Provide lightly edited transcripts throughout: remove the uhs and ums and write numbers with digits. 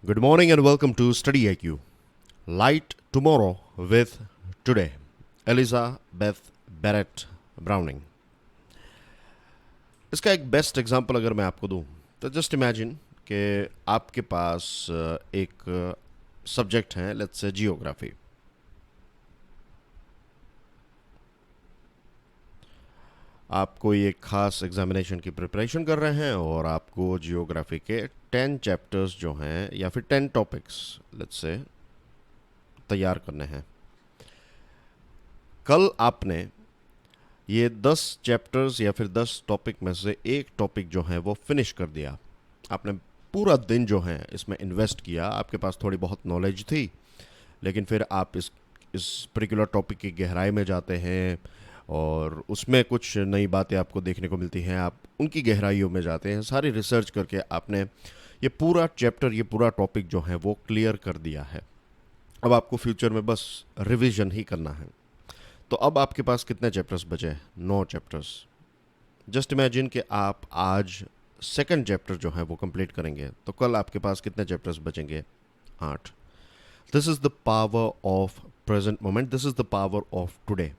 Good morning and welcome to Study IQ. Light Tomorrow with Today. Elizabeth Barrett Browning. इसका एक best example अगर मैं आपको दूं तो जस्ट इमेजिन कि आपके पास एक सब्जेक्ट है, लेट्स से जियोग्राफी. आप कोई एक खास एग्जामिनेशन की प्रिपरेशन कर रहे हैं और आपको जियोग्राफी के 10 चैप्टर्स जो हैं या फिर 10 टॉपिक्स लेट्स से तैयार करने हैं. कल आपने ये 10 चैप्टर्स या फिर 10 टॉपिक में से एक टॉपिक जो है वो फिनिश कर दिया. आपने पूरा दिन जो है इसमें इन्वेस्ट किया. आपके पास थोड़ी बहुत नॉलेज थी, लेकिन फिर आप इस पर्टिकुलर टॉपिक की गहराई में जाते हैं और उसमें कुछ नई बातें आपको देखने को मिलती हैं. आप उनकी गहराइयों में जाते हैं. सारी रिसर्च करके आपने ये पूरा चैप्टर, ये पूरा टॉपिक जो है वो क्लियर कर दिया है. अब आपको फ्यूचर में बस रिवीजन ही करना है. तो अब आपके पास कितने चैप्टर्स बचे हैं? 9 चैप्टर्स. जस्ट इमेजिन कि आप आज सेकंड चैप्टर जो है वो कंप्लीट करेंगे, तो कल आपके पास कितने चैप्टर्स बचेंगे? 8. This is the power of present moment. This is the power of today.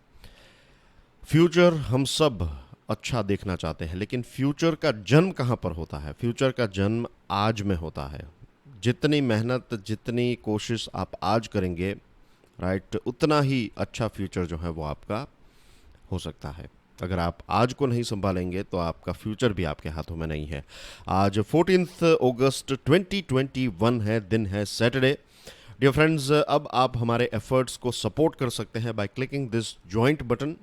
Future हम सब अच्छा देखना चाहते हैं, लेकिन फ्यूचर का जन्म कहाँ पर होता है? फ्यूचर का जन्म आज में होता है. जितनी मेहनत, जितनी कोशिश आप आज करेंगे, राइट, उतना ही अच्छा फ्यूचर जो है वो आपका हो सकता है. अगर आप आज को नहीं संभालेंगे तो आपका फ्यूचर भी आपके हाथों में नहीं है. आज 14 अगस्त 2021 है, दिन है सैटरडे. डियर फ्रेंड्स, अब आप हमारे एफर्ट्स को सपोर्ट कर सकते हैं by clicking this join button.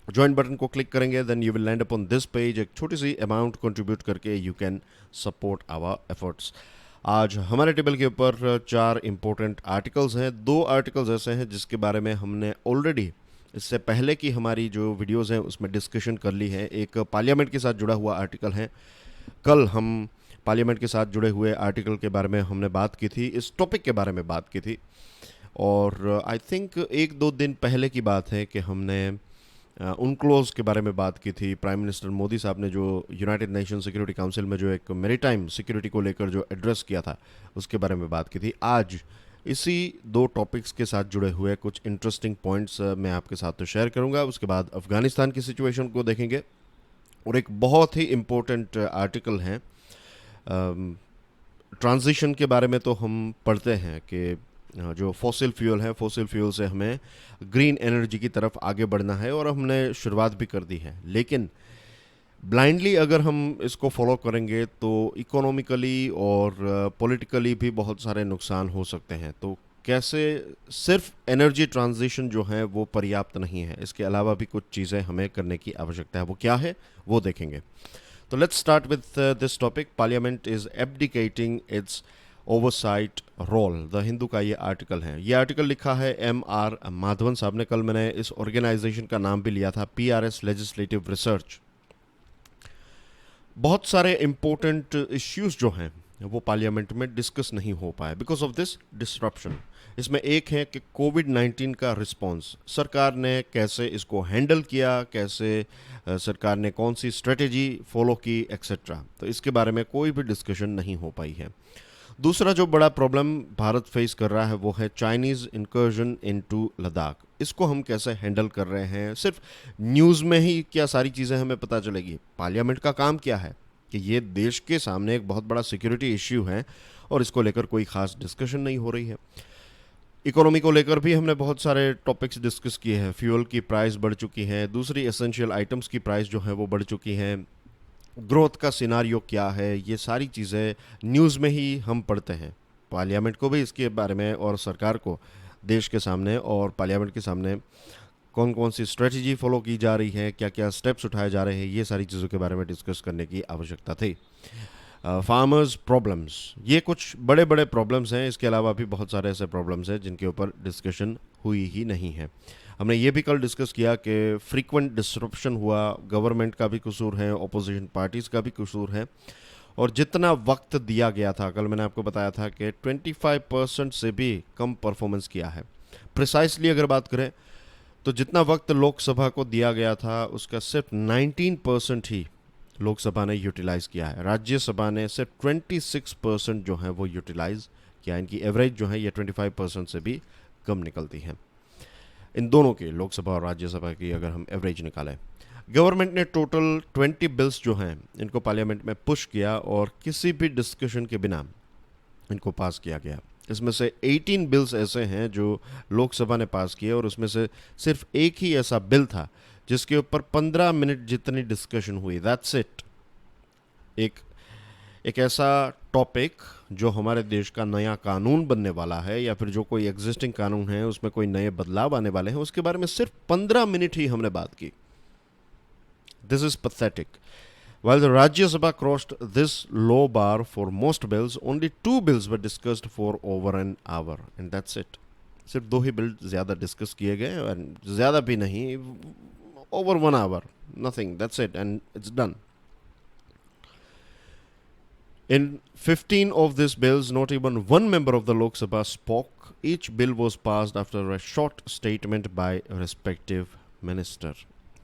Join button को क्लिक करेंगे, then you will land up on this page. एक छोटी सी अमाउंट कंट्रीब्यूट करके you can support our efforts. आज हमारे टेबल के ऊपर 4 इंपॉर्टेंट आर्टिकल्स हैं. 2 आर्टिकल्स ऐसे हैं जिसके बारे में हमने ऑलरेडी इससे पहले की हमारी जो वीडियोस हैं उसमें डिस्कशन कर ली है. एक पार्लियामेंट के साथ जुड़ा हुआ आर्टिकल है. कल हम पार्लियामेंट के साथ जुड़े हुए आर्टिकल के बारे में हमने बात की थी, इस टॉपिक के बारे में बात की थी. और आई थिंक 1-2 दिन पहले की बात है कि हमने उनक्लोज के बारे में बात की थी. प्राइम मिनिस्टर मोदी साहब ने जो यूनाइटेड नेशन सिक्योरिटी काउंसिल में जो एक मैरीटाइम सिक्योरिटी को लेकर जो एड्रेस किया था उसके बारे में बात की थी. आज इसी 2 टॉपिक्स के साथ जुड़े हुए कुछ इंटरेस्टिंग पॉइंट्स मैं आपके साथ तो शेयर करूंगा. उसके बाद अफगानिस्तान की सिचुएशन को देखेंगे और एक बहुत ही इम्पोर्टेंट आर्टिकल है ट्रांजिशन के बारे में. तो हम पढ़ते हैं कि जो फॉसिल फ्यूल है, फॉसिल फ्यूल से हमें ग्रीन एनर्जी की तरफ आगे बढ़ना है और हमने शुरुआत भी कर दी है. लेकिन ब्लाइंडली अगर हम इसको फॉलो करेंगे तो इकोनॉमिकली और पॉलिटिकली भी बहुत सारे नुकसान हो सकते हैं. तो कैसे सिर्फ एनर्जी ट्रांजिशन जो है वो पर्याप्त नहीं है, इसके अलावा भी कुछ चीज़ें हमें करने की आवश्यकता है. वो क्या है वो देखेंगे. तो let's start with this topic. Parliament is abdicating its oversight role. The Hindu का ये आर्टिकल है. ये आर्टिकल लिखा है M.R. माधवन साहब ने. कल मैंने इस ऑर्गेनाइजेशन का नाम भी लिया था, PRS लेजिस्लेटिव रिसर्च. बहुत सारे इंपॉर्टेंट इश्यूज जो हैं वो पार्लियामेंट में डिस्कस नहीं हो पाए बिकॉज ऑफ दिस डिसरप्शन. इसमें एक है कि कोविड-19 का रिस्पांस सरकार ने कैसे इसको हैंडल किया, कैसे सरकार ने कौन सी स्ट्रेटेजी फॉलो की, एक्सेट्रा. तो इसके बारे में कोई भी डिस्कशन नहीं हो पाई है. दूसरा जो बड़ा प्रॉब्लम भारत फेस कर रहा है वो है चाइनीज़ इंकर्जन इनटू लद्दाख. इसको हम कैसे हैंडल कर रहे हैं? सिर्फ न्यूज़ में ही क्या सारी चीज़ें हमें पता चलेगी? पार्लियामेंट का काम क्या है कि ये देश के सामने एक बहुत बड़ा सिक्योरिटी इश्यू है और इसको लेकर कोई ख़ास डिस्कशन नहीं हो रही है. इकोनॉमी को लेकर भी हमने बहुत सारे टॉपिक्स डिस्कस किए हैं. फ्यूल की प्राइस बढ़ चुकी है, दूसरी एसेंशियल आइटम्स की प्राइस जो है वो बढ़ चुकी हैं, ग्रोथ का सिनारियो क्या है, ये सारी चीज़ें न्यूज़ में ही हम पढ़ते हैं. पार्लियामेंट को भी इसके बारे में और सरकार को देश के सामने और पार्लियामेंट के सामने कौन कौन सी स्ट्रेटजी फॉलो की जा रही है, क्या क्या स्टेप्स उठाए जा रहे हैं, ये सारी चीज़ों के बारे में डिस्कस करने की आवश्यकता थी. फार्मर्स प्रॉब्लम्स, ये कुछ बड़े बड़े प्रॉब्लम्स हैं. इसके अलावा भी बहुत सारे ऐसे प्रॉब्लम्स हैं जिनके ऊपर डिस्कशन हुई ही नहीं है. हमने ये भी कल डिस्कस किया कि फ्रीक्वेंट डिसरप्शन हुआ. गवर्नमेंट का भी कसूर है, ऑपोजिशन पार्टीज़ का भी कसूर है. और जितना वक्त दिया गया था, कल मैंने आपको बताया था कि 25% से भी कम परफॉर्मेंस किया है. प्रिसाइसली अगर बात करें तो जितना वक्त लोकसभा को दिया गया था उसका सिर्फ 19% ही लोकसभा ने यूटिलाइज़ किया है, राज्यसभा ने सिर्फ 26% जो है वो यूटिलाइज़ किया। इनकी एवरेज जो है ये 25% से भी कम निकलती है। इन दोनों की, लोकसभा और राज्यसभा की, अगर हम एवरेज निकालें। गवर्नमेंट ने टोटल 20 बिल्स जो हैं इनको पार्लियामेंट में पुश किया और किसी भी डिस्कशन के बिना इनको पास किया गया। इसमें से 18 बिल्स ऐसे हैं जो लोकसभा ने पास किए और उसमें से सिर्फ एक ही ऐसा बिल था जिसके ऊपर 15 मिनट जितनी डिस्कशन हुई। That's it. एक ऐसा टॉपिक जो हमारे देश का नया कानून बनने वाला है या फिर जो कोई एग्जिस्टिंग कानून है उसमें कोई नए बदलाव आने वाले हैं, उसके बारे में सिर्फ 15 मिनट ही हमने बात की। This is pathetic. While the Rajya Sabha crossed this low bar for most bills, only 2 bills were discussed for over an hour, and that's it. सिर्फ 2 ही बिल ज़्यादा डिस्कस किए गए और ज़्यादा भी नहीं, over 1 hour, nothing, that's it, and it's done. In 15 of these bills, not even one member of the Lok Sabha spoke. Each bill was passed after a short statement by a respective minister.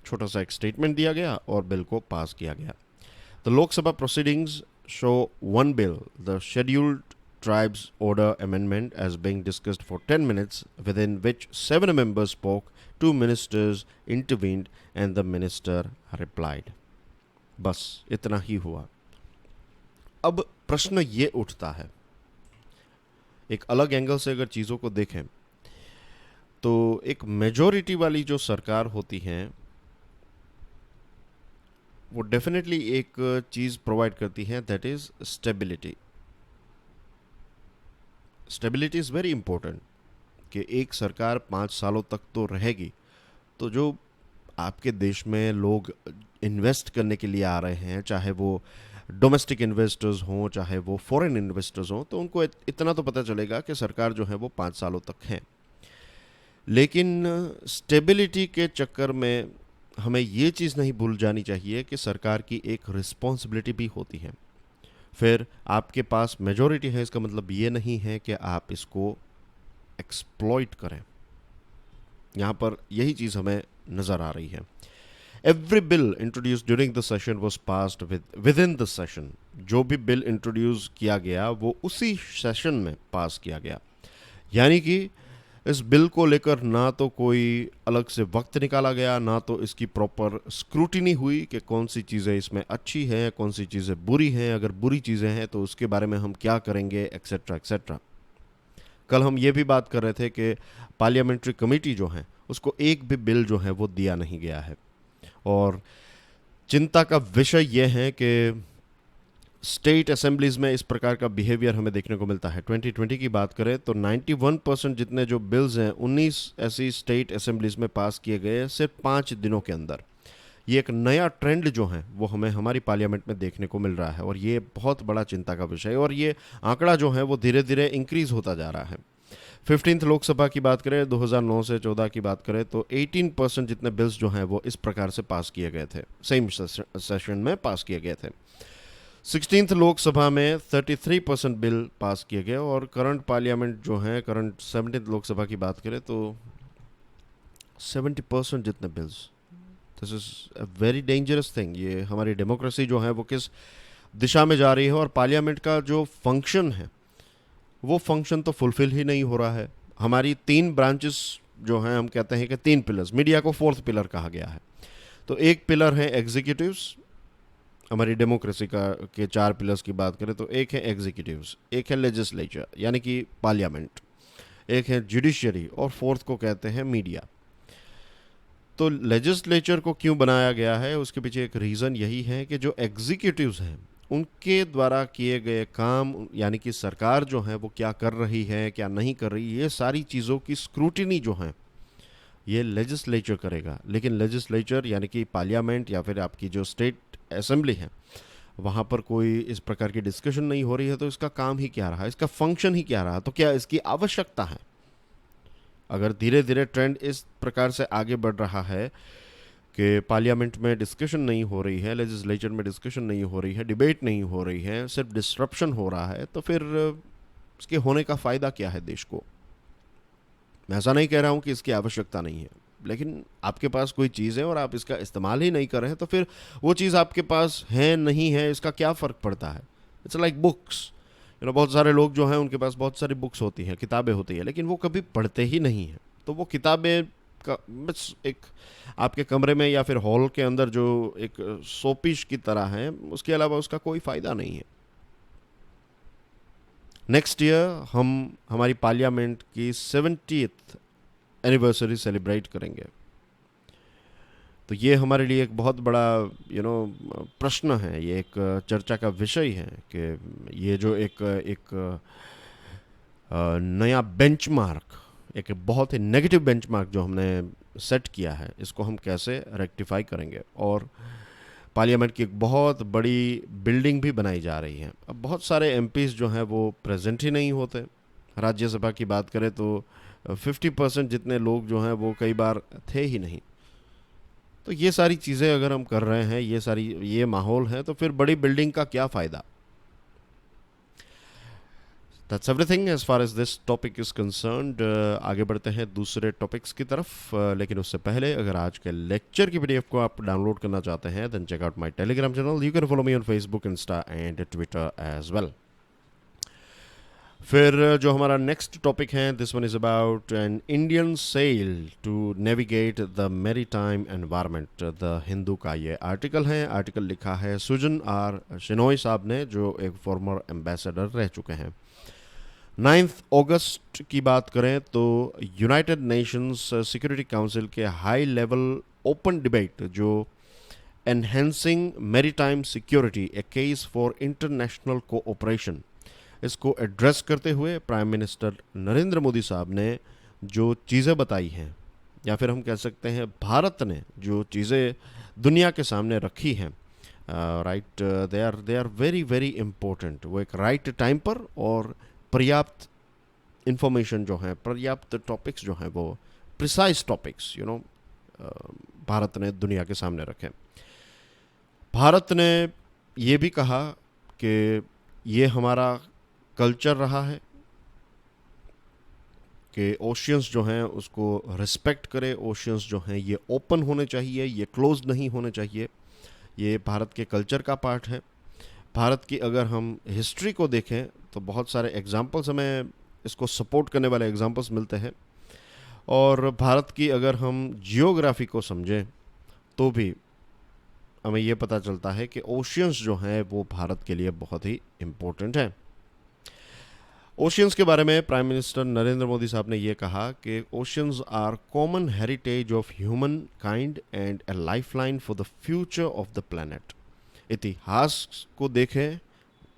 छोटा सा एक statement दिया गया और bill को पास किया गया। The Lok Sabha proceedings show one bill, the Scheduled Tribes Order Amendment, as being discussed for 10 minutes, within which 7 members spoke, 2 ministers intervened, and the minister replied. बस इतना ही हुआ। अब प्रश्न ये उठता है, एक अलग एंगल से अगर चीज़ों को देखें तो एक मेजॉरिटी वाली जो सरकार होती है वो डेफिनेटली एक चीज़ प्रोवाइड करती है, that is stability. Stability is very important कि एक सरकार 5 सालों तक तो रहेगी, तो जो आपके देश में लोग इन्वेस्ट करने के लिए आ रहे हैं, चाहे वो डोमेस्टिक इन्वेस्टर्स हों चाहे वो फॉरेन इन्वेस्टर्स हों, तो उनको इतना तो पता चलेगा कि सरकार जो है वो 5 सालों तक है। लेकिन स्टेबिलिटी के चक्कर में हमें ये चीज़ नहीं भूल जानी चाहिए कि सरकार की एक रिस्पॉन्सिबिलिटी भी होती है। फिर आपके पास मेजॉरिटी है, इसका मतलब ये नहीं है कि आप इसको एक्सप्लॉइट करें। यहाँ पर यही चीज़ हमें नज़र आ रही है। Every bill introduce during the session was passed with in the session. जो भी बिल इंट्रोड्यूस किया गया वो उसी सेशन में पास किया गया, यानी कि इस बिल को लेकर ना तो कोई अलग से वक्त निकाला गया, ना तो इसकी प्रॉपर स्क्रूटिनी हुई कि कौन सी चीज़ें इसमें अच्छी हैं, कौन सी चीज़ें बुरी हैं, अगर बुरी चीज़ें हैं तो उसके बारे में हम क्या करेंगे, एक्सेट्रा एक्सेट्रा। कल हम ये भी बात कर रहे थे कि पार्लियामेंट्री कमेटी जो है उसको एक भी बिल जो है वो दिया नहीं गया है, और चिंता का विषय यह है कि स्टेट असेंबलीज़ में इस प्रकार का बिहेवियर हमें देखने को मिलता है। 2020 की बात करें तो 91% जितने जो बिल्स हैं 19 ऐसी स्टेट असेंबलीज़ में पास किए गए सिर्फ 5 दिनों के अंदर। ये एक नया ट्रेंड जो है वो हमें हमारी पार्लियामेंट में देखने को मिल रहा है, और ये बहुत बड़ा चिंता का विषय है, और ये आंकड़ा जो है वो धीरे धीरे इंक्रीज़ होता जा रहा है। 15th लोकसभा की बात करें 2009 से 14 की बात करें तो 18% जितने बिल्स जो हैं वो इस प्रकार से पास किए गए थे, सेम सेशन में पास किए गए थे। 16th लोकसभा में 33% बिल पास किए गए, और करंट पार्लियामेंट जो है, करंट 17th लोकसभा की बात करें तो 70% जितने bills. This is a very dangerous thing. ये हमारी डेमोक्रेसी जो है वो किस दिशा में जा रही है, और पार्लियामेंट का जो फंक्शन है वो फंक्शन तो फुलफिल ही नहीं हो रहा है। हमारी 3 ब्रांचेस जो हैं, हम कहते हैं कि 3 पिलर्स, मीडिया को 4th पिलर कहा गया है। तो एक पिलर है एग्जीक्यूटिव्स, हमारी डेमोक्रेसी का के 4 पिलर्स की बात करें तो एक है एग्जीक्यूटिव्स, एक है लेजिस्लेचर यानी कि पार्लियामेंट, एक है जुडिशरी, और 4th को कहते हैं मीडिया। तो लेजिस्लेचर को क्यों बनाया गया है, उसके पीछे एक रीज़न यही है कि जो एग्जीक्यूटिव्स हैं उनके द्वारा किए गए काम, यानी कि सरकार जो है वो क्या कर रही है क्या नहीं कर रही, ये सारी चीज़ों की स्क्रूटिनी जो है ये लेजिस्लेचर करेगा। लेकिन लेजिस्लेचर यानी कि पार्लियामेंट या फिर आपकी जो स्टेट असेंबली है, वहाँ पर कोई इस प्रकार की डिस्कशन नहीं हो रही है, तो इसका काम ही क्या रहा, इसका फंक्शन ही क्या रहा, तो क्या इसकी आवश्यकता है? अगर धीरे धीरे ट्रेंड इस प्रकार से आगे बढ़ रहा है कि पार्लियामेंट में डिस्कशन नहीं हो रही है, लेजिस्लेचर में डिस्कशन नहीं हो रही है, डिबेट नहीं हो रही है, सिर्फ डिस्ट्रप्शन हो रहा है, तो फिर इसके होने का फ़ायदा क्या है देश को? मैं ऐसा नहीं कह रहा हूँ कि इसकी आवश्यकता नहीं है, लेकिन आपके पास कोई चीज़ है और आप इसका इस्तेमाल ही नहीं कर रहे हैं, तो फिर वो चीज़ आपके पास है नहीं है इसका क्या फ़र्क पड़ता है। इट्स लाइक बुक्स, बहुत सारे लोग जो हैं उनके पास बहुत सारी बुक्स होती हैं, किताबें होती हैं, लेकिन वो कभी पढ़ते ही नहीं हैं। तो वो किताबें का बस एक आपके कमरे में या फिर हॉल के अंदर जो एक शोपीस की तरह है, उसके अलावा उसका कोई फ़ायदा नहीं है। नेक्स्ट ईयर हम हमारी पार्लियामेंट की 70th एनिवर्सरी सेलिब्रेट करेंगे। तो ये हमारे लिए एक बहुत बड़ा प्रश्न है, ये एक चर्चा का विषय है कि ये जो एक एक नया बेंचमार्क, एक बहुत ही नेगेटिव बेंचमार्क जो हमने सेट किया है, इसको हम कैसे रेक्टिफाई करेंगे। और पार्लियामेंट की एक बहुत बड़ी बिल्डिंग भी बनाई जा रही है। अब बहुत सारे एमपीज़ जो हैं वो प्रेजेंट ही नहीं होते। राज्यसभा की बात करें तो 50% जितने लोग जो हैं वो कई बार थे ही नहीं। तो ये सारी चीज़ें अगर हम कर रहे हैं, ये माहौल है, तो फिर बड़ी बिल्डिंग का क्या फ़ायदा। That's everything as far as this topic is concerned. आगे बढ़ते हैं दूसरे टॉपिक्स की तरफ, लेकिन उससे पहले अगर आज के लेक्चर की पीडीएफ को आप डाउनलोड करना चाहते हैं, then check out my Telegram channel. You can follow me on Facebook, Insta and Twitter as well. फिर जो हमारा नेक्स्ट टॉपिक है, this one is about an Indian sail to navigate the maritime environment. The Hindu का ये article है। Article लिखा है सुजन are Shenoy साहब ने, जो एक फॉर्मर एम्बेसडर रह चुके हैं। 9 अगस्त की बात करें तो यूनाइटेड नेशंस सिक्योरिटी काउंसिल के हाई लेवल ओपन डिबेट जो enhancing maritime security A case for international cooperation, इसको एड्रेस करते हुए प्राइम मिनिस्टर नरेंद्र मोदी साहब ने जो चीज़ें बताई हैं, या फिर हम कह सकते हैं भारत ने जो चीज़ें दुनिया के सामने रखी हैं, right, they are very very important. वो एक राइट टाइम पर और पर्याप्त इंफॉर्मेशन जो है, पर्याप्त टॉपिक्स जो हैं, वो प्रिसाइज टॉपिक्स भारत ने दुनिया के सामने रखे। भारत ने ये भी कहा कि ये हमारा कल्चर रहा है कि ओशियंस जो हैं उसको रिस्पेक्ट करें। ओशियंस जो हैं ये ओपन होने चाहिए, ये क्लोज नहीं होने चाहिए। ये भारत के कल्चर का पार्ट है। भारत की अगर हम हिस्ट्री को देखें तो बहुत सारे एग्जाम्पल्स हमें इसको सपोर्ट करने वाले एग्जाम्पल्स मिलते हैं। और भारत की अगर हम जियोग्राफी को समझें तो भी हमें ये पता चलता है कि ओशियंस जो हैं वो भारत के लिए बहुत ही इम्पोर्टेंट हैं। ओशियंस के बारे में प्राइम मिनिस्टर नरेंद्र मोदी साहब ने ये कहा कि oceans are common heritage of humankind and a lifeline for the future of the planet. इतिहास को देखें,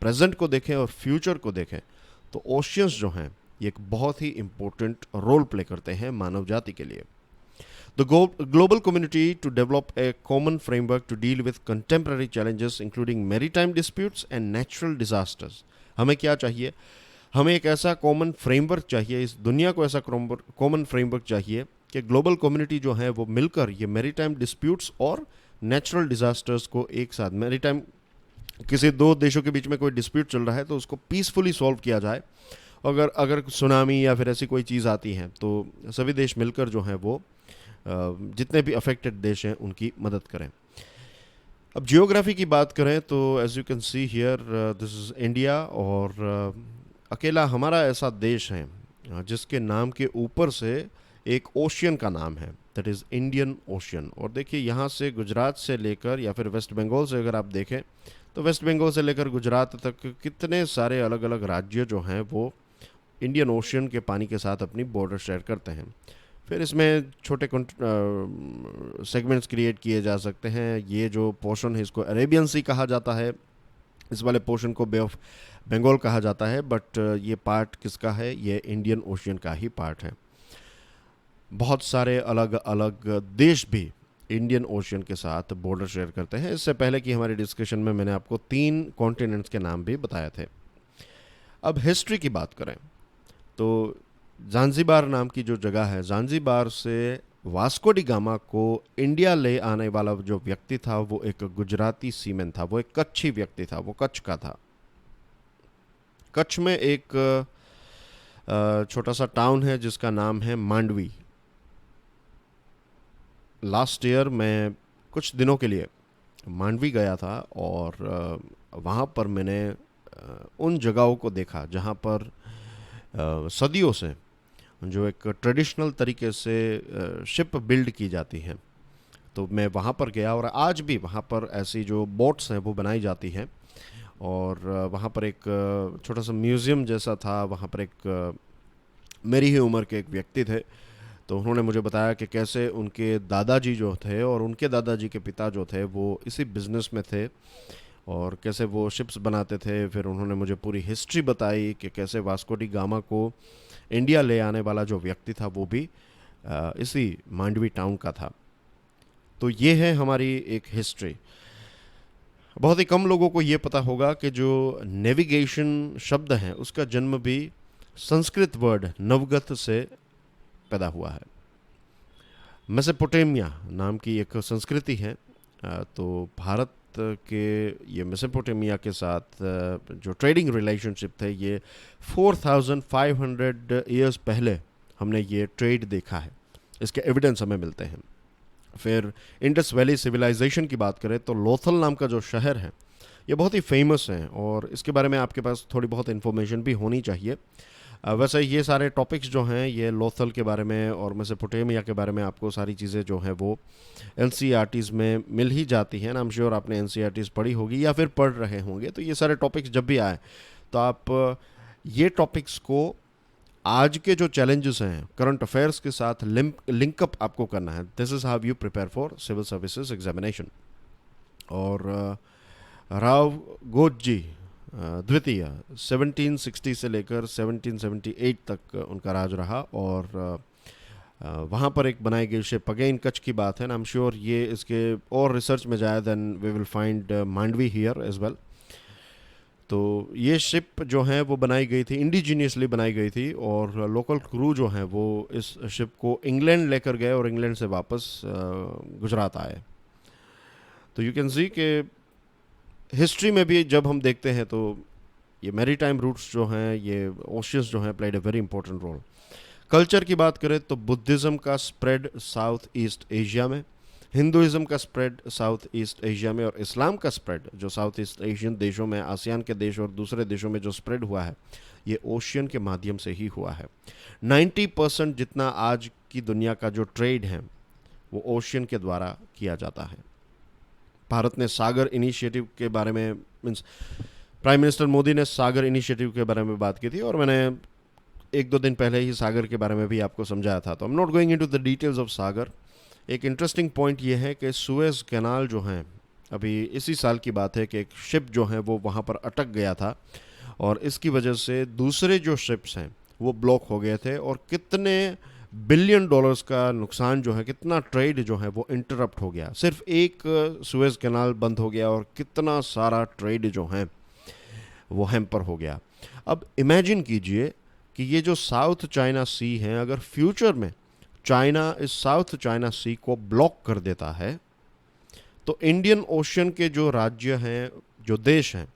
प्रेजेंट को देखें और फ्यूचर को देखें तो ओशियंस जो हैं ये एक बहुत ही इम्पोर्टेंट रोल प्ले करते हैं मानव जाति के लिए। The global community to develop a common framework to deal with contemporary challenges including maritime disputes and natural disasters। हमें क्या चाहिए? हमें एक ऐसा कॉमन फ्रेमवर्क चाहिए, इस दुनिया को ऐसा कॉमन फ्रेमवर्क चाहिए कि ग्लोबल कम्युनिटी जो है वो मिलकर ये मैरीटाइम डिस्प्यूट्स और नेचुरल डिजास्टर्स को एक साथ, मैरीटाइम किसी दो देशों के बीच में कोई डिस्प्यूट चल रहा है तो उसको पीसफुली सॉल्व किया जाए। अगर सुनामी या फिर ऐसी कोई चीज़ आती है तो सभी देश मिलकर जो है वो जितने भी अफेक्टेड देश हैं उनकी मदद करें। अब जियोग्राफी की बात करें तो as you can see here this is India, और अकेला हमारा ऐसा देश है जिसके नाम के ऊपर से एक ओशियन का नाम है, दैट इज़ इंडियन ओशियन। और देखिए यहाँ से गुजरात से लेकर या फिर वेस्ट बंगाल से अगर आप देखें तो वेस्ट बंगाल से लेकर गुजरात तक कितने सारे अलग अलग राज्य जो हैं वो इंडियन ओशियन के पानी के साथ अपनी बॉर्डर शेयर करते हैं। फिर इसमें छोटे सेगमेंट्स क्रिएट किए जा सकते हैं। ये जो पोर्शन है इसको अरेबियन सी कहा जाता है, इस वाले पोर्शन को बे ऑफ बंगाल कहा जाता है, बट ये पार्ट किसका है? ये इंडियन ओशियन का ही पार्ट है। बहुत सारे अलग अलग देश भी इंडियन ओशियन के साथ बॉर्डर शेयर करते हैं। इससे पहले की हमारी डिस्कशन में मैंने आपको 3 कॉन्टिनेंट्स के नाम भी बताए थे। अब हिस्ट्री की बात करें तो ज़ांज़ीबार नाम की जो जगह है, ज़ांज़ीबार से वास्को डी गामा को इंडिया ले आने वाला जो व्यक्ति था वो एक गुजराती सीमेन था, वो एक कच्छी व्यक्ति था, वो कच्छ का था। कच्छ में एक छोटा सा टाउन है जिसका नाम है मांडवी। लास्ट ईयर मैं कुछ दिनों के लिए मांडवी गया था और वहाँ पर मैंने उन जगहों को देखा जहाँ पर सदियों से जो एक ट्रेडिशनल तरीके से शिप बिल्ड की जाती है। तो मैं वहाँ पर गया और आज भी वहाँ पर ऐसी जो बोट्स हैं वो बनाई जाती हैं। और वहाँ पर एक छोटा सा म्यूज़ियम जैसा था। वहाँ पर एक मेरी ही उम्र के एक व्यक्ति थे, तो उन्होंने मुझे बताया कि कैसे उनके दादाजी जो थे और उनके दादाजी के पिता जो थे वो इसी बिज़नेस में थे और कैसे वो शिप्स बनाते थे। फिर उन्होंने मुझे पूरी हिस्ट्री बताई कि कैसे वास्को डी गामा को इंडिया ले आने वाला जो व्यक्ति था वो भी इसी मांडवी टाउन का था। तो ये है हमारी एक हिस्ट्री। बहुत ही कम लोगों को ये पता होगा कि जो नेविगेशन शब्द है उसका जन्म भी संस्कृत वर्ड नवगत से पैदा हुआ है। मेसोपोटामिया नाम की एक संस्कृति है। तो भारत के ये मेसोपोटामिया के साथ जो ट्रेडिंग रिलेशनशिप थे ये 4500 ईयर्स पहले हमने ये ट्रेड देखा है। इसके एविडेंस हमें मिलते हैं। फिर इंडस वैली सिविलाइजेशन की बात करें तो लोथल नाम का जो शहर है ये बहुत ही फेमस है और इसके बारे में आपके पास थोड़ी बहुत इन्फॉर्मेशन भी होनी चाहिए। वैसे ये सारे टॉपिक्स जो हैं ये लोथल के बारे में और मेसोपोटामिया के बारे में आपको सारी चीज़ें जो हैं वो एनसीईआरटीज़ में मिल ही जाती हैं। आई एम श्योर आपने एनसीईआरटीज़ पढ़ी होगी या फिर पढ़ रहे होंगे। तो ये सारे टॉपिक्स जब भी आए तो आप ये टॉपिक्स को आज के जो चैलेंजेस हैं करंट अफेयर्स के साथ लिंकअप आपको करना है। This is how you prepare for civil services examination. और राव घोष जी द्वितीय 1760 से लेकर 1778 तक उनका राज रहा और वहाँ पर एक बनाई गई शिप, अगेन कच्छ की बात है ना, आई एम श्योर ये इसके और रिसर्च में जाए then we will find Mandvi here as well. तो ये शिप जो है वो बनाई गई थी, इंडिजीनियसली बनाई गई थी और लोकल क्रू जो हैं वो इस शिप को इंग्लैंड लेकर गए और इंग्लैंड से वापस गुजरात आए। तो यू कैन सी कि हिस्ट्री में भी जब हम देखते हैं तो ये मैरीटाइम रूट्स जो हैं ये ओशियंस जो हैं played a very important role. Culture की बात करें तो बुद्धिज़्म का स्प्रेड साउथ ईस्ट एशिया में, हिंदुइज़्म का स्प्रेड साउथ ईस्ट एशिया में और इस्लाम का स्प्रेड जो साउथ ईस्ट एशियन देशों में, आसियान के देश और दूसरे देशों में जो स्प्रेड हुआ है ये ओशियन के माध्यम से ही हुआ है। 90% जितना आज की दुनिया का जो ट्रेड है वो ओशियन के द्वारा किया जाता है। भारत ने सागर इनिशिएटिव के बारे में, मीन्स प्राइम मिनिस्टर मोदी ने सागर इनिशिएटिव के बारे में बात की थी और मैंने 1-2 दिन पहले ही सागर के बारे में भी आपको समझाया था। तो I am not going into the details of Sagar. एक इंटरेस्टिंग पॉइंट ये है कि सुएज़ कैनाल जो हैं, अभी इसी साल की बात है कि एक शिप जो है वो वहाँ पर अटक गया था और इसकी वजह से दूसरे जो शिप्स हैं वो ब्लॉक हो गए थे और कितने बिलियन डॉलर्स का नुकसान जो है, कितना ट्रेड जो है वो इंटरप्ट हो गया। सिर्फ एक सुएज़ कैनाल बंद हो गया और कितना सारा ट्रेड जो है वो हैम्पर हो गया। अब इमेजिन कीजिए कि ये जो साउथ चाइना सी है, अगर फ्यूचर में चाइना इस साउथ चाइना सी को ब्लॉक कर देता है तो इंडियन ओशियन के जो राज्य हैं, जो देश हैं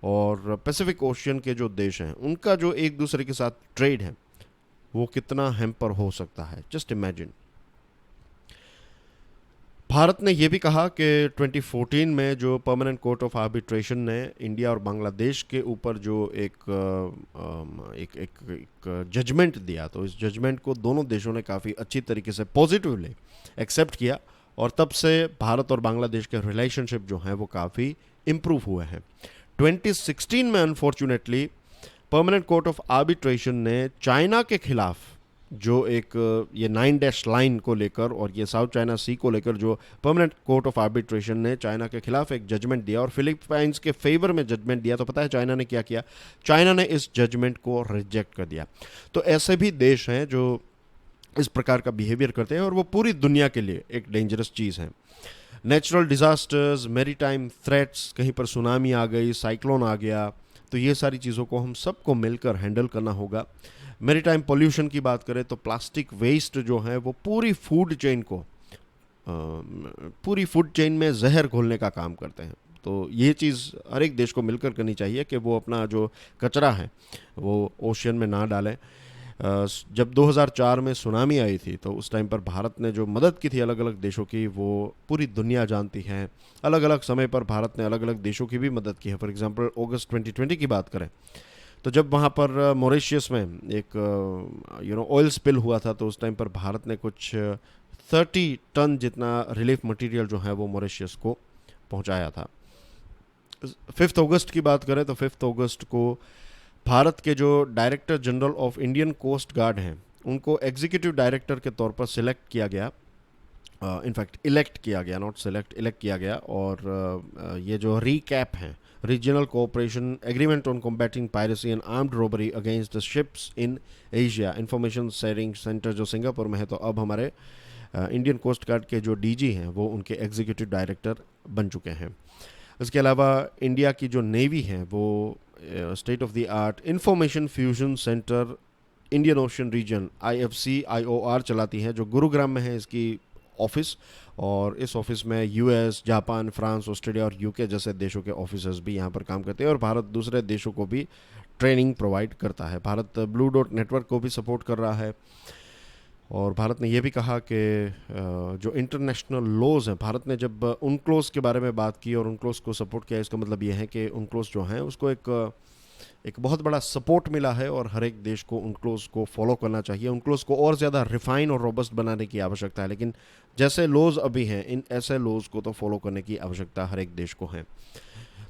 और पैसिफिक ओशियन के जो देश हैं उनका जो एक दूसरे के साथ ट्रेड है वो कितना हैम्पर हो सकता है। Just imagine. भारत ने यह भी कहा कि 2014 में जो परमानेंट कोर्ट ऑफ आर्बिट्रेशन ने इंडिया और बांग्लादेश के ऊपर जो एक जजमेंट दिया, तो इस जजमेंट को दोनों देशों ने काफ़ी अच्छी तरीके से पॉजिटिवली एक्सेप्ट किया और तब से भारत और बांग्लादेश के रिलेशनशिप जो हैं वो काफ़ी इम्प्रूव हुए हैं। 2016 में unfortunately permanent court of arbitration ने चाइना के खिलाफ जो एक ये 9 डैश लाइन को लेकर और ये साउथ चाइना सी को लेकर जो परमानेंट कोर्ट ऑफ आर्बिट्रेशन ने चाइना के खिलाफ एक जजमेंट दिया और फिलीपाइंस के फेवर में जजमेंट दिया। तो पता है चाइना ने क्या किया? चाइना ने इस जजमेंट को रिजेक्ट कर दिया। तो ऐसे भी देश हैं जो इस प्रकार का बिहेवियर करते हैं और वो पूरी दुनिया के लिए एक डेंजरस चीज़ है। नेचुरल डिज़ास्टर्स, मैरीटाइम थ्रेट्स, कहीं पर सुनामी आ गई, साइक्लोन आ गया, तो ये सारी चीज़ों को हम सबको मिलकर हैंडल करना होगा। मैरीटाइम पोल्यूशन की बात करें तो प्लास्टिक वेस्ट जो है वो पूरी फूड चेन में जहर घोलने का काम करते हैं। तो ये चीज़ हर एक देश को मिलकर करनी चाहिए कि वो अपना जो कचरा है वो ओशियन में ना डालें। जब 2004 में सुनामी आई थी तो उस टाइम पर भारत ने जो मदद की थी अलग अलग देशों की, वो पूरी दुनिया जानती है। अलग अलग समय पर भारत ने अलग अलग देशों की भी मदद की है। फॉर एग्जांपल अगस्त 2020 की बात करें तो जब वहाँ पर मॉरिशस में एक ऑयल स्पिल हुआ था, तो उस टाइम पर भारत ने कुछ 30 टन जितना रिलीफ मटेरियल जो है वो मॉरिशस को पहुँचाया था। 5 अगस्त की बात करें तो 5 अगस्त को भारत के जो director general of Indian coast guard हैं उनको एग्जीक्यूटिव डायरेक्टर के तौर पर सिलेक्ट किया गया, इनफैक्ट इलेक्ट किया गया, नॉट सेलेक्ट, इलेक्ट किया गया। और ये जो रीकैप हैं, regional cooperation agreement on combating piracy and armed robbery against the ships in Asia information sharing centre जो सिंगापुर में है, तो अब हमारे इंडियन कोस्ट गार्ड के जो डीजी हैं वो उनके एग्जीक्यूटिव डायरेक्टर बन चुके हैं। इसके अलावा इंडिया की जो नेवी है वो state of the art information fusion centre Indian Ocean region IFC-IOR चलाती है, जो गुरुग्राम में है इसकी ऑफिस। और इस ऑफिस में US, जापान, फ्रांस, ऑस्ट्रेलिया और UK जैसे देशों के ऑफिसर्स भी यहाँ पर काम करते हैं। और भारत दूसरे देशों को भी ट्रेनिंग प्रोवाइड करता है। भारत ब्लू डॉट नेटवर्क को भी सपोर्ट कर रहा है। और भारत ने यह भी कहा कि जो इंटरनेशनल लॉज हैं, भारत ने जब UNCLOS के बारे में बात की और UNCLOS को सपोर्ट किया, इसका मतलब यह है कि UNCLOS जो हैं उसको एक बहुत बड़ा सपोर्ट मिला है और हर एक देश को UNCLOS को फॉलो करना चाहिए। UNCLOS को और ज़्यादा रिफाइन और रोबस्ट बनाने की आवश्यकता है, लेकिन जैसे लॉज अभी हैं इन ऐसे लॉज को तो फॉलो करने की आवश्यकता हर एक देश को है।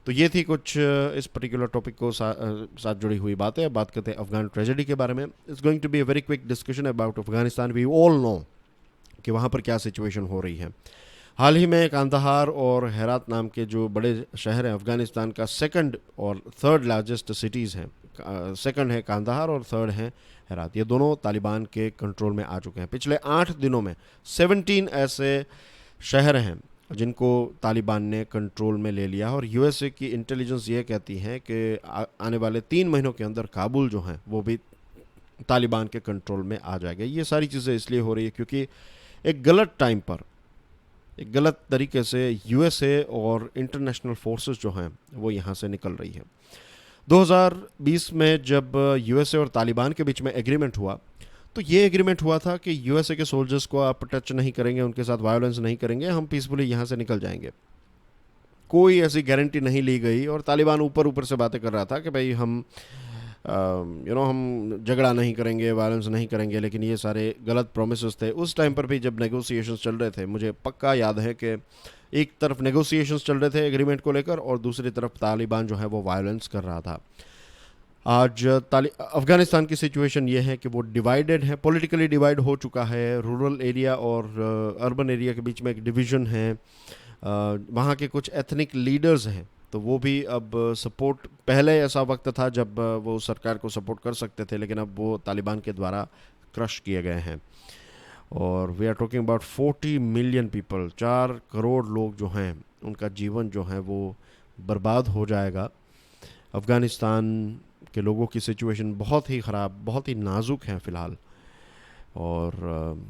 तो ये थी कुछ इस पर्टिकुलर टॉपिक को साथ जुड़ी हुई बातें। अब बात करते हैं अफगान ट्रेजेडी के बारे में। It's going to be a very quick discussion about Afghanistan. We all know कि वहाँ पर क्या सिचुएशन हो रही है। हाल ही में कांदाहार और हेरात नाम के जो बड़े शहर हैं, अफगानिस्तान का सेकंड और थर्ड लार्जेस्ट सिटीज़ हैं। सेकंड है कांदाहार और थर्ड है हेरात। ये दोनों तालिबान के कंट्रोल में आ चुके हैं। पिछले 8 दिनों में 17 ऐसे शहर हैं जिनको तालिबान ने कंट्रोल में ले लिया। और USA की इंटेलिजेंस ये कहती है कि आने वाले 3 महीनों के अंदर काबुल जो है वो भी तालिबान के कंट्रोल में आ जाएगा। ये सारी चीज़ें इसलिए हो रही है क्योंकि एक गलत टाइम पर, एक गलत तरीके से USA और इंटरनेशनल फोर्सेस जो हैं वो यहाँ से निकल रही है। 2020 में जब USA और तालिबान के बीच में एग्रीमेंट हुआ, तो ये एग्रीमेंट हुआ था कि USA के सोल्जर्स को आप टच नहीं करेंगे, उनके साथ वायलेंस नहीं करेंगे, हम पीसफुली यहाँ से निकल जाएंगे। कोई ऐसी गारंटी नहीं ली गई और तालिबान ऊपर ऊपर से बातें कर रहा था कि भाई हम हम झगड़ा नहीं करेंगे, वायलेंस नहीं करेंगे, लेकिन ये सारे गलत प्रोमिसेस थे। उस टाइम पर भी जब नेगोशिएशंस चल रहे थे, मुझे पक्का याद है कि एक तरफ नेगोशिएशंस चल रहे थे एग्रीमेंट को लेकर और दूसरी तरफ तालिबान जो है वो वायलेंस कर रहा था। आज अफ़गानिस्तान की सिचुएशन ये है कि वो डिवाइडेड है, पॉलिटिकली डिवाइड हो चुका है। रूरल एरिया और अर्बन एरिया के बीच में एक डिवीज़न है। वहाँ के कुछ एथनिक लीडर्स हैं तो वो भी अब सपोर्ट, पहले ऐसा वक्त था जब वो सरकार को सपोर्ट कर सकते थे, लेकिन अब वो तालिबान के द्वारा क्रश किए गए हैं। और we are talking about 40 million people, 4 crore लोग जो हैं उनका जीवन जो है वो बर्बाद हो जाएगा। अफ़गानिस्तान के लोगों की सिचुएशन बहुत ही ख़राब, बहुत ही नाजुक है फ़िलहाल। और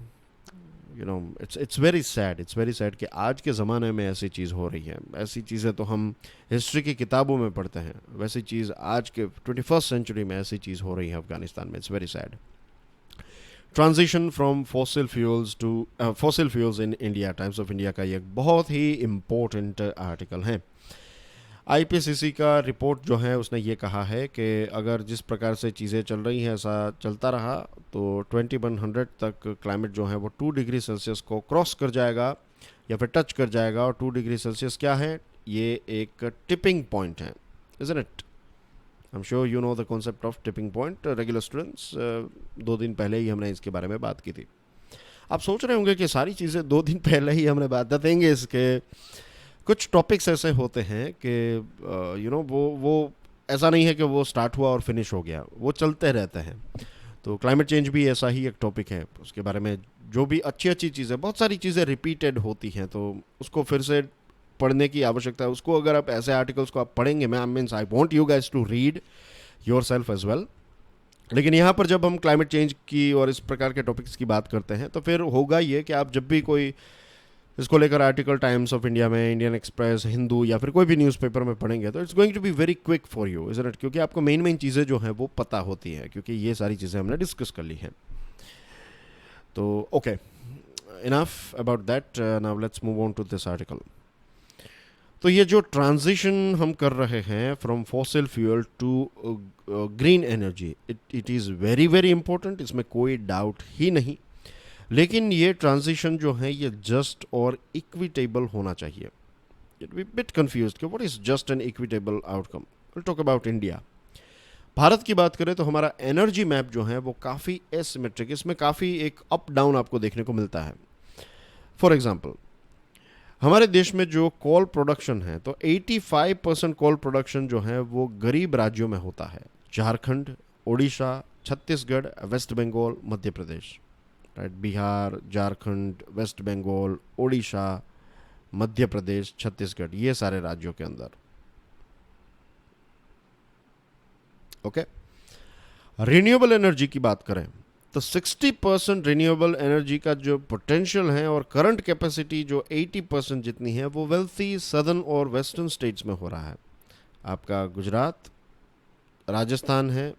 इट्स वेरी सैड कि आज के ज़माने में ऐसी चीज़ हो रही है। ऐसी चीज़ें तो हम हिस्ट्री की किताबों में पढ़ते हैं, वैसी चीज़ आज के 21st सेंचुरी में ऐसी चीज़ हो रही है अफ़गानिस्तान में। It's very sad. Transition from fossil fuels in India, times of India का ये एक बहुत ही इम्पोर्टेंट आर्टिकल है। IPCC का रिपोर्ट जो है उसने ये कहा है कि अगर जिस प्रकार से चीज़ें चल रही हैं ऐसा चलता रहा तो 2100 तक क्लाइमेट जो है वो 2 डिग्री सेल्सियस को क्रॉस कर जाएगा या फिर टच कर जाएगा। और 2 डिग्री सेल्सियस क्या है? ये एक टिपिंग पॉइंट है, isn't it? I am sure you know the concept of tipping point, regular students. 2 दिन पहले ही हमने इसके बारे में बात की थी। आप सोच रहे होंगे कि सारी चीज़ें 2 दिन पहले ही हमने बात देंगे। इसके कुछ टॉपिक्स ऐसे होते हैं कि वो ऐसा नहीं है कि वो स्टार्ट हुआ और फिनिश हो गया, वो चलते रहते हैं। तो क्लाइमेट चेंज भी ऐसा ही एक टॉपिक है, उसके बारे में जो भी अच्छी चीज़ें, बहुत सारी चीज़ें रिपीटेड होती हैं, तो उसको फिर से पढ़ने की आवश्यकता है। उसको अगर आप ऐसे आर्टिकल्स को आप पढ़ेंगे, means I want you guys to read yourself as well. लेकिन यहाँ पर जब हम क्लाइमेट चेंज की और इस प्रकार के टॉपिक्स की बात करते हैं तो फिर होगा ये कि आप जब भी कोई इसको लेकर आर्टिकल टाइम्स ऑफ इंडिया में, इंडियन एक्सप्रेस, हिंदू या फिर कोई भी न्यूज़पेपर में पढ़ेंगे तो it's going to be very quick for you, is it? क्योंकि आपको मेन मेन चीज़ें जो हैं वो पता होती हैं, क्योंकि ये सारी चीज़ें हमने डिस्कस कर ली हैं। तो okay, enough about that, now let's move on to this article. तो ये जो ट्रांजिशन हम कर रहे हैं from fossil fuel to green energy, it is very very important, इसमें कोई डाउट ही नहीं। लेकिन ये ट्रांजिशन जो है ये जस्ट और इक्विटेबल होना चाहिए। इट बी बिट कंफ्यूज्ड कि what is just and equitable outcome. Will talk about India. Bharat की बात करें तो हमारा एनर्जी मैप जो है वो काफ़ी एसिमेट्रिक, इसमें काफ़ी एक अप डाउन आपको देखने को मिलता है। फॉर एग्जांपल, हमारे देश में जो कोल प्रोडक्शन है तो 85% कोल प्रोडक्शन जो है वो गरीब राज्यों में होता है। Jharkhand, Orissa, Chhattisgarh, waste Bengal, Madhya Pradesh, right? Bihar, Jharkhand, waste Bengal, Orissa, Madhya Pradesh, Chhattisgarh, ये सारे राज्यों के अंदर। ओके, रिन्यूएबल एनर्जी की बात करें तो 60% रिन्यूएबल एनर्जी का जो पोटेंशियल है और करंट कैपेसिटी जो 80% जितनी है वो वेल्थी सदर्न और वेस्टर्न स्टेट्स में हो रहा है। आपका गुजरात, राजस्थान है,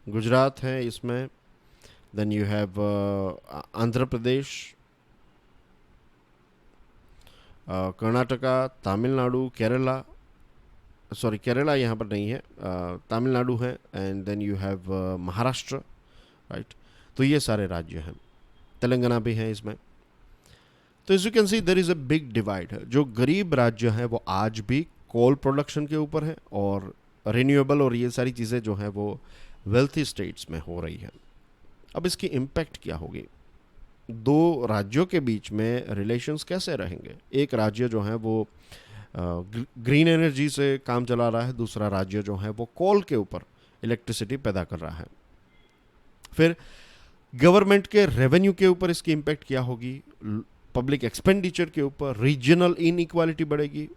गुजरात है इसमें, then you have Andhra Pradesh, Karnataka, Tamil Nadu, Kerala, sorry Kerala यहाँ पर नहीं है, तमिलनाडु है, and then you have Maharashtra, right? तो ये सारे राज्य हैं, तेलंगाना भी है इसमें। तो as you can see there is a big divide. जो गरीब राज्य हैं वो आज भी कोल प्रोडक्शन के ऊपर है और रिन्यूएबल और ये सारी चीज़ें जो हैं वो वेल्थी स्टेट्स में हो रही है। अब इसकी इम्पैक्ट क्या होगी? दो राज्यों के बीच में रिलेशंस कैसे रहेंगे? एक राज्य जो है वो ग्रीन एनर्जी से काम चला रहा है, दूसरा राज्य जो है वो कोल के ऊपर इलेक्ट्रिसिटी पैदा कर रहा है। फिर गवर्नमेंट के रेवेन्यू के ऊपर इसकी इम्पैक्ट क्या होगी? पब्लिक एक्सपेंडिचर के ऊपर, रीजनल इनइक्वालिटी बढ़ेगी।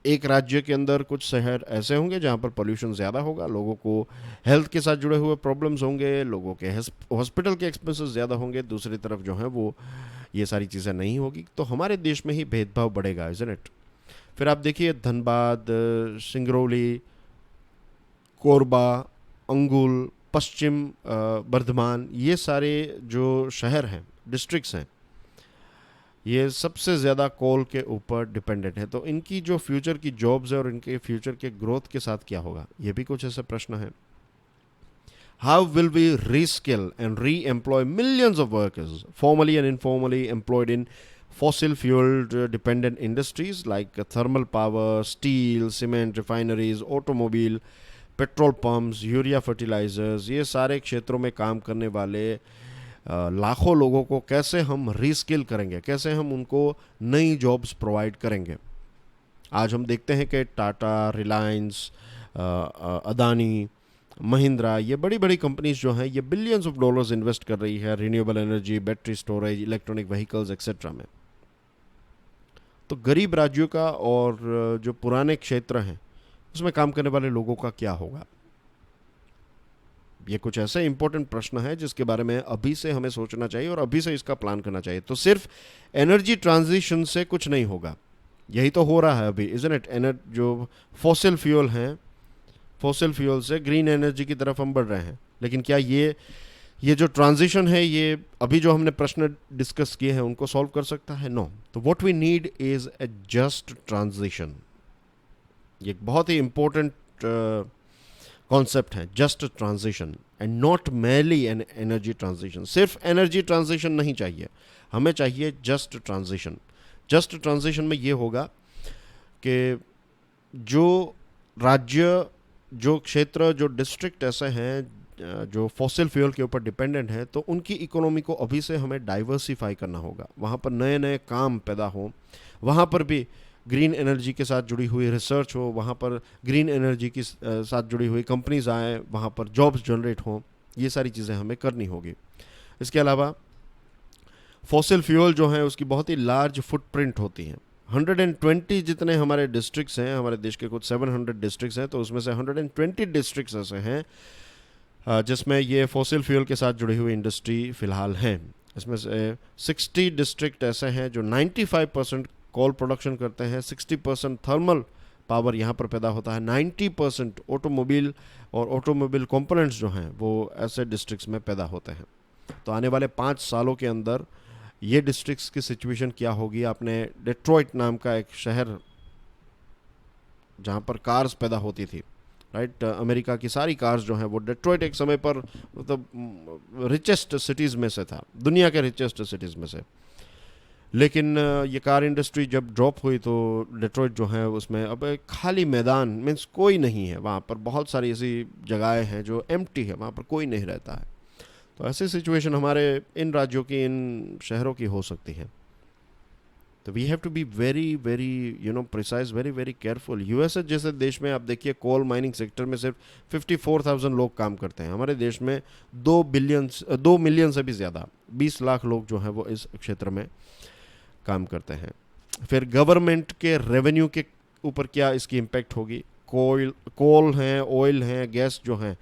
एक राज्य के अंदर कुछ शहर ऐसे होंगे जहाँ पर पोल्यूशन ज़्यादा होगा, लोगों को हेल्थ के साथ जुड़े हुए प्रॉब्लम्स होंगे, लोगों के हॉस्पिटल के एक्सपेंसेस ज़्यादा होंगे, दूसरी तरफ जो है वो ये सारी चीज़ें नहीं होगी। तो हमारे देश में ही भेदभाव बढ़ेगा, इज़न्ट इट? फिर आप देखिए धनबाद, सिंगरौली, कोरबा, अंगुल, पश्चिम बर्धमान, ये सारे जो शहर हैं, डिस्ट्रिक्ट्स हैं, ये सबसे ज़्यादा कोल के ऊपर डिपेंडेंट है। तो इनकी जो फ्यूचर की जॉब्स है और इनके फ्यूचर के ग्रोथ के साथ क्या होगा, ये भी कुछ ऐसे प्रश्न है। How will we reskill and reemploy millions of workers formally and informally employed in fossil fuel dependent industries like thermal power, steel, cement, refineries, automobile, petrol pumps, urea fertilisers, ये सारे क्षेत्रों में काम करने वाले लाखों लोगों को कैसे हम रीस्किल करेंगे, कैसे हम उनको नई जॉब्स प्रोवाइड करेंगे? आज हम देखते हैं कि टाटा, रिलायंस, अदानी, महिंद्रा, ये बड़ी बड़ी कंपनीज जो हैं ये बिलियंस ऑफ डॉलर्स इन्वेस्ट कर रही है renewable energy, battery storage, electronic vehicles etcetera में। तो गरीब राज्यों का और जो पुराने क्षेत्र हैं उसमें काम करने वाले लोगों का क्या होगा? ये कुछ ऐसे इंपॉर्टेंट प्रश्न है जिसके बारे में अभी से हमें सोचना चाहिए और अभी से इसका प्लान करना चाहिए। तो सिर्फ एनर्जी ट्रांजिशन से कुछ नहीं होगा, यही तो हो रहा है अभी, इज़न्ट इट? जो फॉसिल फ्यूल हैं, फॉसिल फ्यूल से ग्रीन एनर्जी की तरफ हम बढ़ रहे हैं, लेकिन क्या ये जो ट्रांजिशन है ये अभी जो हमने प्रश्न डिस्कस किए हैं उनको सॉल्व कर सकता है? नो। तो what we need is a just transition. ये एक बहुत ही इंपॉर्टेंट कॉन्सेप्ट है, just transition, and not merely an energy transition. सिर्फ एनर्जी ट्रांजिशन नहीं चाहिए, हमें चाहिए जस्ट ट्रांजिशन। जस्ट ट्रांजिशन में ये होगा कि जो राज्य, जो क्षेत्र, जो डिस्ट्रिक्ट ऐसे हैं जो फॉसिल फ्यूल के ऊपर डिपेंडेंट हैं, तो उनकी इकोनॉमी को अभी से हमें डाइवर्सिफाई करना होगा, वहाँ पर नए नए काम पैदा हों, वहाँ पर भी ग्रीन एनर्जी के साथ जुड़ी हुई रिसर्च हो, वहाँ पर ग्रीन एनर्जी के साथ जुड़ी हुई कंपनीज आएँ, वहाँ पर जॉब्स जनरेट हों, ये सारी चीज़ें हमें करनी होगी। इसके अलावा फॉसिल फ्यूल जो हैं उसकी बहुत ही लार्ज फुटप्रिंट होती हैं। 120 जितने हमारे डिस्ट्रिक्ट्स हैं, हमारे देश के कुछ 700 डिस्ट्रिक्ट्स हैं, तो उसमें से 120 डिस्ट्रिक्ट्स ऐसे हैं जिसमें ये फॉसिल फ्यूल के साथ जुड़ी हुई इंडस्ट्री फ़िलहाल हैं। इसमें से 60 डिस्ट्रिक्ट ऐसे हैं जो 95% कोल प्रोडक्शन करते हैं, 60% थर्मल पावर यहाँ पर पैदा होता है, 90% ऑटोमोबाइल और ऑटोमोबाइल कंपोनेंट्स जो हैं वो ऐसे डिस्ट्रिक्ट्स में पैदा होते हैं। तो आने वाले 5 सालों के अंदर ये डिस्ट्रिक्ट्स की सिचुएशन क्या होगी। आपने डेट्रॉइट नाम का एक शहर जहाँ पर कार्स पैदा होती थी, राइट, अमेरिका की सारी कार्स जो हैं वो डेट्रॉइट एक समय पर मतलब रिचेस्ट सिटीज़ में से था, दुनिया के रिचेस्ट सिटीज़ में से। लेकिन ये कार इंडस्ट्री जब ड्रॉप हुई तो डेट्रॉइट जो है उसमें अब एक खाली मैदान, मीन्स कोई नहीं है वहाँ पर, बहुत सारी ऐसी जगहें हैं जो एम्प्टी है, वहाँ पर कोई नहीं रहता है। तो ऐसी सिचुएशन हमारे इन राज्यों की, इन शहरों की हो सकती है। तो we have to be very very precise, very very careful. USA जैसे देश में आप देखिए कोल माइनिंग सेक्टर में सिर्फ 54,000 लोग काम करते हैं। हमारे देश में 2 मिलियन से भी ज़्यादा, 20 लाख लोग जो हैं वो इस क्षेत्र में काम करते हैं। फिर गवर्नमेंट के रेवेन्यू के ऊपर क्या इसकी इम्पैक्ट होगी। कोल हैं, ऑयल हैं, गैस जो हैं,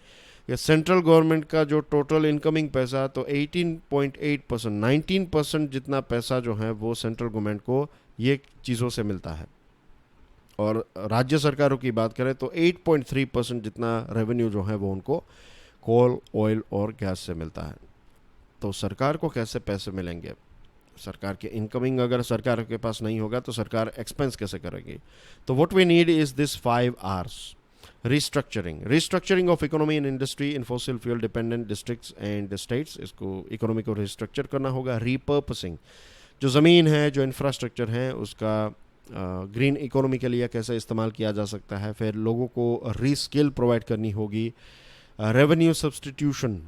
ये सेंट्रल गवर्नमेंट का जो टोटल इनकमिंग पैसा, तो 18.8%, 19% जितना पैसा जो है वो सेंट्रल गवर्नमेंट को ये चीज़ों से मिलता है। और राज्य सरकारों की बात करें तो 8.3% जितना रेवेन्यू जो है वो उनको कोल, ऑयल और गैस से मिलता है। तो सरकार को कैसे पैसे मिलेंगे। सरकार के इनकमिंग अगर सरकार के पास नहीं होगा तो सरकार एक्सपेंस कैसे करेगी। तो what we need is this 5 R's। Restructuring of economy and industry in fossil fuel dependent districts and states, इसको इकोनॉमी को रिस्ट्रक्चर करना होगा। रीपर्पसिंग, जो ज़मीन है, जो इंफ्रास्ट्रक्चर है, उसका ग्रीन इकोनॉमी के लिए कैसे इस्तेमाल किया जा सकता है। फिर लोगों को रीस्किल प्रोवाइड करनी होगी। रेवेन्यू सब्सटीट्यूशन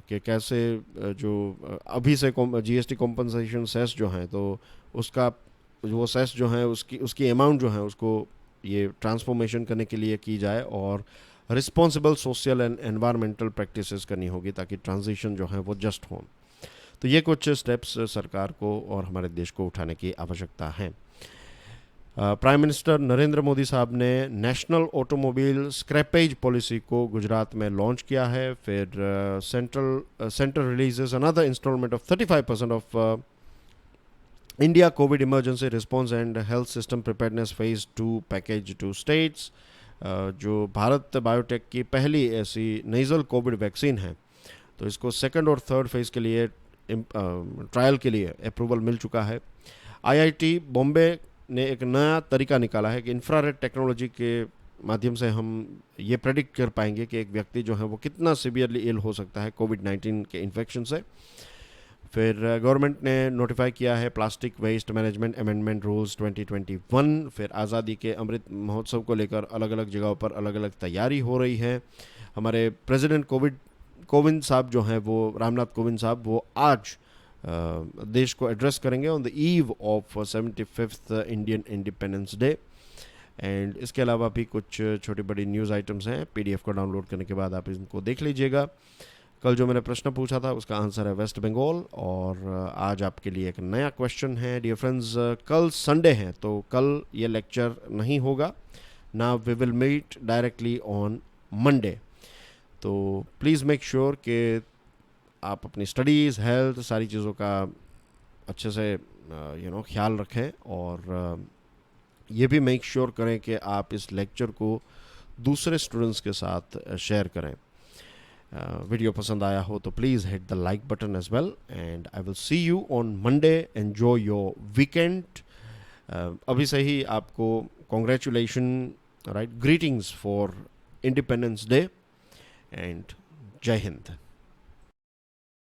कि कैसे जो अभी से जीएसटी कॉम्पनसेशन सेस जो हैं, तो उसका वो सेस जो है उसकी अमाउंट जो है उसको ये ट्रांसफॉर्मेशन करने के लिए की जाए। और responsible social and environmental practices करनी होगी ताकि ट्रांजिशन जो है वो जस्ट हो। तो ये कुछ स्टेप्स सरकार को और हमारे देश को उठाने की आवश्यकता है। प्राइम मिनिस्टर नरेंद्र मोदी साहब ने नेशनल ऑटोमोबाइल स्क्रैपेज पॉलिसी को गुजरात में लॉन्च किया है। फिर centre releases another instalment of 35% of India COVID emergency response and health system preparedness phase 2 package to states. जो भारत बायोटेक की पहली ऐसी नेजल कोविड वैक्सीन है, तो इसको सेकंड और थर्ड फेज के लिए ट्रायल के लिए अप्रूवल मिल चुका है। आईआईटी बॉम्बे ने एक नया तरीका निकाला है कि इंफ्रारेड टेक्नोलॉजी के माध्यम से हम ये प्रेडिक्ट कर पाएंगे कि एक व्यक्ति जो है वो कितना सीवियरली इल हो सकता है कोविड-19 के इन्फेक्शन से। फिर गवर्नमेंट ने नोटिफाई किया है plastic waste management amendment rules 2021। फिर आज़ादी के अमृत महोत्सव को लेकर अलग अलग जगहों पर अलग अलग तैयारी हो रही है। हमारे प्रेसिडेंट कोविंद साहब जो हैं वो, रामनाथ कोविंद साहब, वो आज देश को एड्रेस करेंगे on the eve of 75th Indian independence Day. And इसके अलावा भी कुछ छोटी बड़ी न्यूज़ आइटम्स हैं, पीडीएफ को डाउनलोड करने के बाद आप इनको देख लीजिएगा। कल जो मैंने प्रश्न पूछा था उसका आंसर है वेस्ट बंगाल। और आज आपके लिए एक नया क्वेश्चन है डियर फ्रेंड्स। कल संडे है तो कल ये लेक्चर नहीं होगा ना, we will meet directly on Monday. तो प्लीज़ मेक श्योर कि आप अपनी स्टडीज़, हेल्थ, सारी चीज़ों का अच्छे से ख्याल रखें। और ये भी मेक श्योर करें कि आप इस लेक्चर को दूसरे स्टूडेंट्स के साथ शेयर करें। वीडियो पसंद आया हो तो please hit the like button as well and I will see you on Monday. Enjoy your weekend. अभी से ही आपको congratulation, right, greetings for Independence Day and जय हिंद।